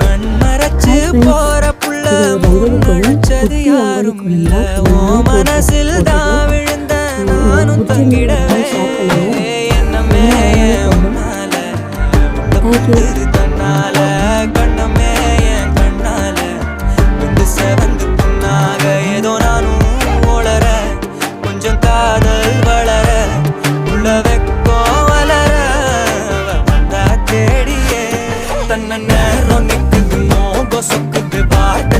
கண்மறைச்சு போற புள்ள முன்னடிச்சது யாரும் இல்ல ஓ மனசில் தான் விழுந்த நானும் தங்கிடவே என்னமே உன்னால புட்டுது தன்னால கண்ணமே என் கண்ணால வந்து செவந்து புண்ணாக ஏதோ நானும் ஓளற கொஞ்சம் காதல் வளர உள்ள வெக்கோ வளர வந்தா தேடியே தன்ன நேரம் நிக்குது மோகம் சொக்குது பாட்டு